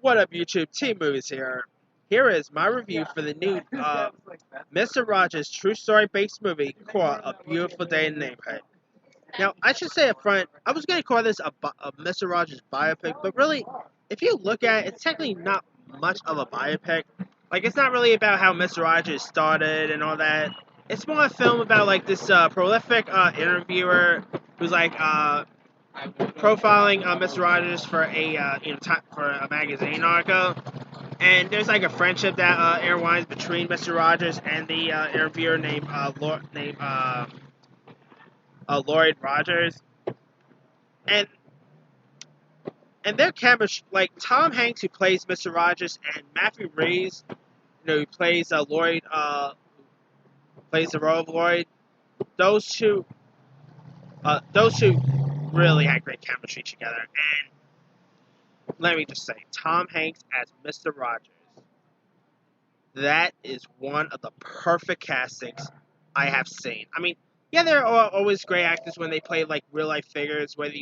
What up, YouTube? Team Movies here. Here is my review for the new Mr. Rogers true story based movie called A Beautiful Day in the Neighborhood. Now, I should say up front, I was going to call this a Mr. Rogers biopic, but really, if you look at it, it's technically not much of a biopic. Like, it's not really about how Mr. Rogers started and all that. It's more a film about, like, this prolific interviewer who's, like, profiling Mr. Rogers for for a magazine article, and there's like a friendship that intertwines between Mr. Rogers and the interviewer named Lloyd Rogers, and their chemistry, like Tom Hanks who plays Mr. Rogers and Matthew Reeves, who plays Lloyd, plays the role of Lloyd. Those two, those two really had great chemistry together, and let me just say, Tom Hanks as Mr. Rogers, that is one of the perfect castings I have seen. I mean, yeah, there are always great actors when they play like real life figures. Whether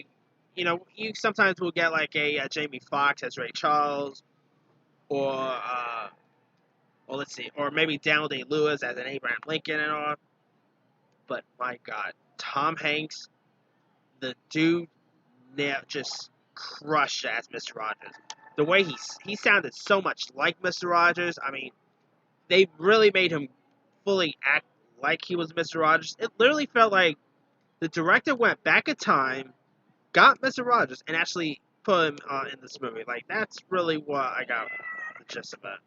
you sometimes will get like a Jamie Foxx as Ray Charles, or let's see, or maybe Daniel Day Lewis as an Abraham Lincoln and all. But my God, Tom Hanks, the dude, just crushed as Mr. Rogers. The way he sounded so much like Mr. Rogers. I mean, they really made him fully act like he was Mr. Rogers. It literally felt like the director went back in time, got Mr. Rogers, and actually put him in this movie. Like, that's really what I got the gist of it.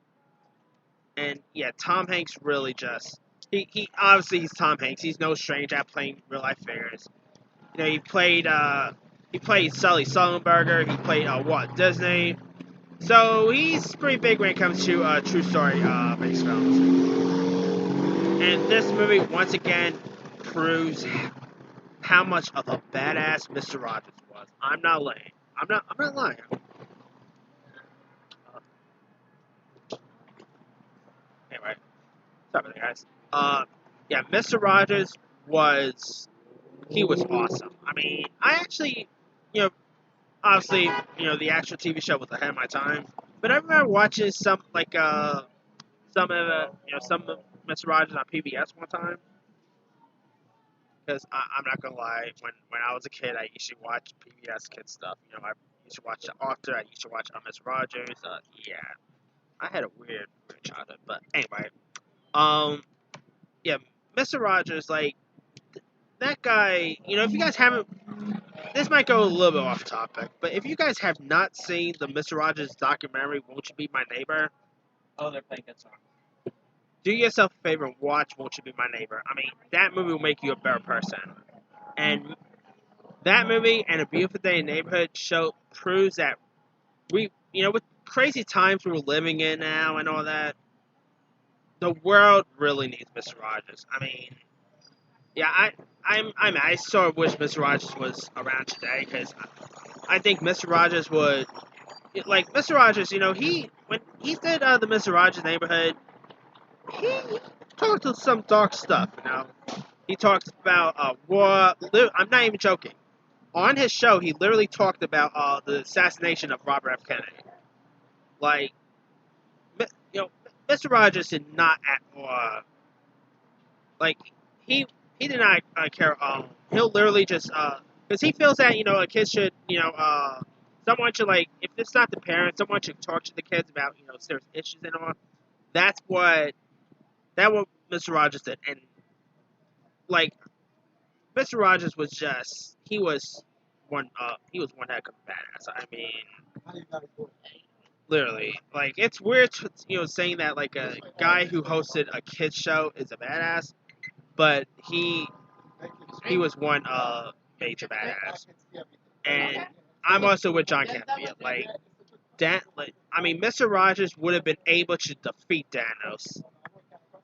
And yeah, Tom Hanks really just he obviously he's Tom Hanks. He's no stranger at playing real life figures. He played Sully Sullenberger. He played Walt Disney. So he's pretty big when it comes to true story based films. And this movie once again proves how much of a badass Mr. Rogers was. I'm not lying. I'm not lying. Anyway, sorry about that, guys. Yeah, Mr. Rogers was awesome. I mean, I actually, you know, obviously, the actual TV show was ahead of my time, but I remember watching some some of Mr. Rogers on PBS one time. Because I'm not gonna lie, when I was a kid, I used to watch PBS kid stuff. I used to watch The Author. I used to watch Miss Rogers. Yeah, I had a weird childhood, but anyway, um, yeah, Mr. Rogers, like that guy. If you guys haven't, this might go a little bit off topic, but if you guys have not seen the Mr. Rogers documentary, Won't You Be My Neighbor? Oh, they're playing good songs. Do yourself a favor and watch Won't You Be My Neighbor. I mean, that movie will make you a better person. And that movie and A Beautiful Day in the Neighborhood proves that with crazy times we're living in now and all that, the world really needs Mr. Rogers. I mean, yeah, I sort of wish Mr. Rogers was around today because I think Mr. Rogers would, like Mr. Rogers. When he did the Mr. Rogers Neighborhood, he talked to some dark stuff. He talks about war. I'm not even joking. On his show, he literally talked about the assassination of Robert F. Kennedy. Like, Mr. Rogers did not at all. Like, he did not care. He'll literally just because he feels that a kid should someone should, like, if it's not the parents, someone should talk to the kids about serious issues and all. That's what Mr. Rogers did, and like Mr. Rogers was just he was one heck of a badass. I mean, literally, like, it's weird saying that like a guy who hosted a kids show is a badass, but he was one major badass. And I'm also with John Campbell. I mean, Mr. Rogers would have been able to defeat Thanos.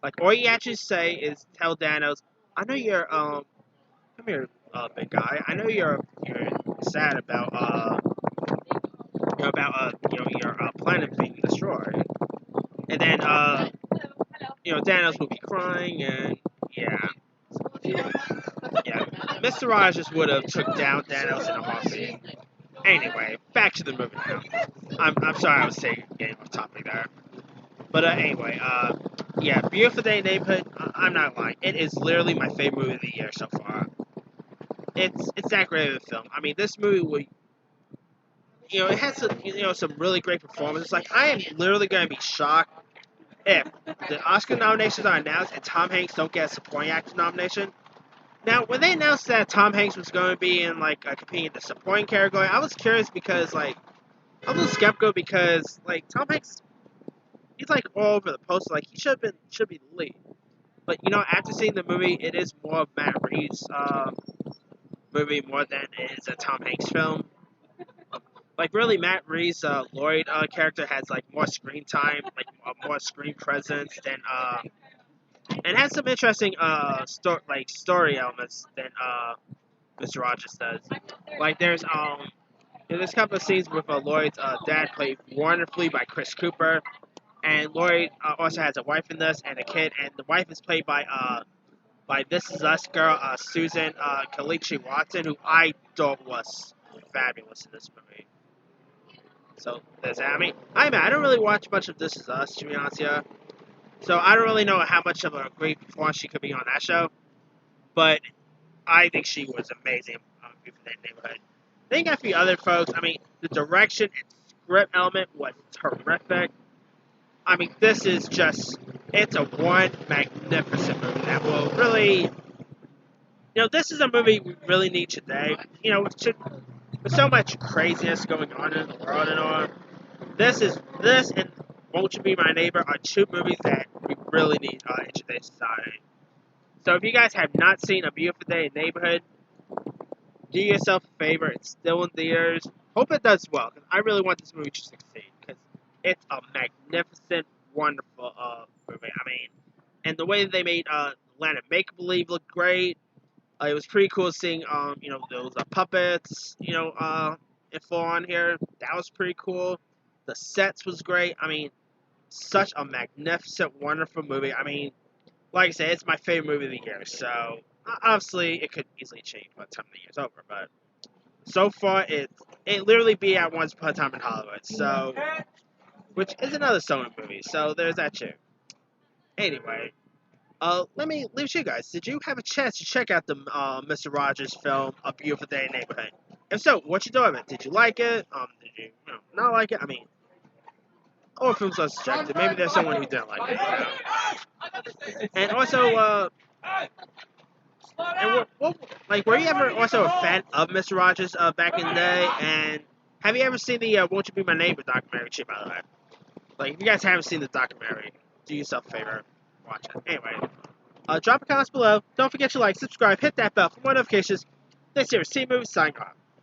Like, all you actually say is tell Thanos, I know you're come here, big guy. I know you're sad about your planet being destroyed, and then Thanos will be crying, and yeah, Mr. Rogers would have took down Thanos in a heartbeat. Anyway, back to the movie now. I'm sorry I was getting off topic there. But anyway, yeah, Beautiful Day Neighborhood. I'm not lying. It is literally my favorite movie of the year so far. It's that great of a film. I mean, this movie would, it has some really great performances. Like, I am literally going to be shocked if the Oscar nominations are announced and Tom Hanks don't get a supporting actor nomination. Now, when they announced that Tom Hanks was going to be in competing in the supporting category, I was curious because I'm a little skeptical because Tom Hanks, he's all over the poster. He should be the lead. But after seeing the movie, it is more of Matt Reeves' movie more than it is a Tom Hanks film. Really, Matt Reeves' Lloyd character has more screen time, more screen presence than and has some interesting story elements than Mr. Rogers does. There's a couple of scenes with Lloyd's dad played wonderfully by Chris Cooper, and Lloyd also has a wife in this and a kid, and the wife is played by This Is Us girl Susan Kelechi Watson, who I thought was fabulous in this movie. So there's that. I don't really watch much of This Is Us, to be honest here. So I don't really know how much of a great performance she could be on that show. But I think she was amazing on Beautiful Day Neighborhood. I think a few other folks, the direction and script element was terrific. This is it's a one magnificent movie that will really, this is a movie we really need today. With so much craziness going on in the world and all, this and Won't You Be My Neighbor are two movies that we really need in today's society. So if you guys have not seen A Beautiful Day in Neighborhood, do yourself a favor. It's still in theaters. Hope it does well, because I really want this movie to succeed, because it's a magnificent, wonderful movie. And the way that they made Land of Make-Believe look great. It was pretty cool seeing, those puppets, in full on here. That was pretty cool. The sets was great. Such a magnificent, wonderful movie. Like I said, it's my favorite movie of the year. So, obviously, it could easily change by the time the year's over. But so far, it literally be at Once Upon a Time in Hollywood. So, which is another Sony movie. So, there's that too. Anyway. Let me leave you guys. Did you have a chance to check out the Mr. Rogers film, A Beautiful Day in the Neighborhood? If so, what you thought of it? Did you like it? Did you not like it? All films are subjective. Maybe there's someone who didn't like it. And also, were you ever also a fan of Mr. Rogers back in the day? And have you ever seen the Won't You Be My Neighbor documentary too, by the way? If you guys haven't seen the documentary, do yourself a favor. Watch it. Anyway, drop a comment below. Don't forget to like, subscribe, hit that bell for more notifications. This here is Team Movie signing off.